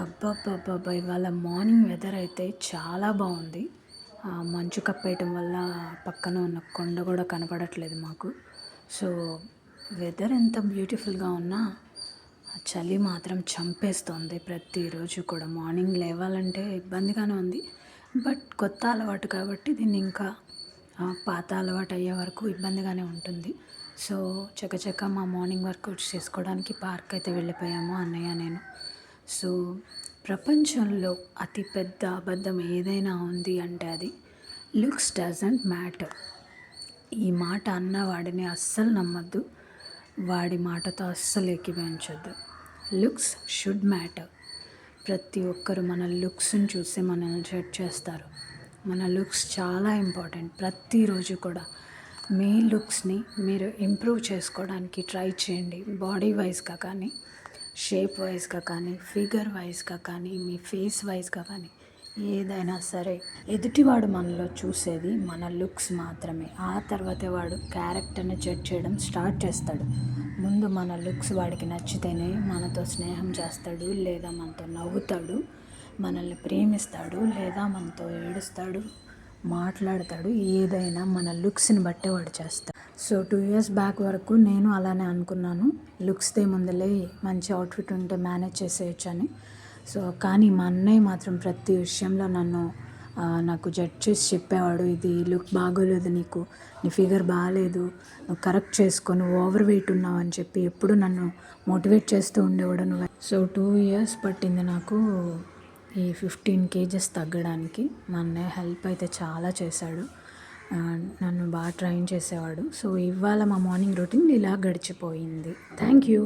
అబ్బబ్బబ్బబ్బా! ఇవాళ morning weather అయితే చాలా బాగుంది. మంచు కప్పేయటం వల్ల పక్కన ఉన్న కొండ కూడా కనపడట్లేదు మాకు. సో, వెదర్ ఎంత బ్యూటిఫుల్‌గా ఉన్నా చలి మాత్రం చంపేస్తోంది ప్రతిరోజు కూడా. మార్నింగ్ లేవాలంటే ఇబ్బందిగానే ఉంది. బట్ కొత్త అలవాటు కాబట్టి దీన్ని ఇంకా పాత అలవాటు అయ్యే వరకు ఇబ్బందిగానే ఉంటుంది. సో, చకచకా మా మార్నింగ్ వర్కౌట్స్ చేసుకోవడానికి పార్క్ అయితే వెళ్ళిపోయాము అన్నయ్య, నేను. సో, ప్రపంచంలో అతిపెద్ద అబద్ధం ఏదైనా ఉంది అంటే అది లుక్స్ డజంట్ మ్యాటర్. ఈ మాట అన్నవాడిని అస్సలు నమ్మొద్దు. వాడి మాటతో అస్సలు ఏకీభవించొద్దు. Looks should matter. ప్రతి ఒక్కరు మన లుక్స్ని చూసి మనల్ని జడ్జ్ చేస్తారు. మన లుక్స్ చాలా ఇంపార్టెంట్. ప్రతిరోజు కూడా మీ లుక్స్ని మీరు ఇంప్రూవ్ చేసుకోవడానికి ట్రై చేయండి. బాడీ వైజ్గా కానీ, షేప్ వైజ్గా కానీ, ఫిగర్ వైజ్గా కానీ, మీ ఫేస్ వైజ్గా కానీ, ఏదైనా సరే ఎదుటివాడు మనలో చూసేది మన లుక్స్ మాత్రమే. ఆ తర్వాతే వాడు క్యారెక్టర్ని జడ్జ్ చేయడం స్టార్ట్ చేస్తాడు. ముందు మన లుక్స్ వాడికి నచ్చితేనే మనతో స్నేహం చేస్తాడు, లేదా మనతో నవ్వుతాడు, మనల్ని ప్రేమిస్తాడు, లేదా మనతో ఏడుస్తాడు, మాట్లాడతాడు. ఏదైనా మన లుక్స్ని బట్టే వాడు చేస్తాడు. సో 2 years బ్యాక్ వరకు నేను అలానే అనుకున్నాను. లుక్స్దే ముందులే, మంచి అవుట్ఫిట్ ఉంటే మేనేజ్ చేసేయచ్చు అని. సో కానీ మా అన్నయ్య మాత్రం ప్రతి విషయంలో నాకు జడ్జ్ చేసి చెప్పేవాడు. ఇది లుక్ బాగోలేదు, నీ ఫిగర్ బాగాలేదు, నువ్వు కరెక్ట్ చేసుకో, నువ్వు ఓవర్ వెయిట్ ఉన్నావు అని చెప్పి ఎప్పుడు నన్ను మోటివేట్ చేస్తూ ఉండేవాడు. సో 2 years పట్టింది నాకు ఈ 15 kgs తగ్గడానికి. మా అన్నయ్య హెల్ప్ అయితే చాలా చేశాడు. నన్ను బాగా ట్రైన్ చేసేవాడు. సో ఇవాళ మా మార్నింగ్ రొటీన్ ఇలా గడిచిపోయింది. Thank you.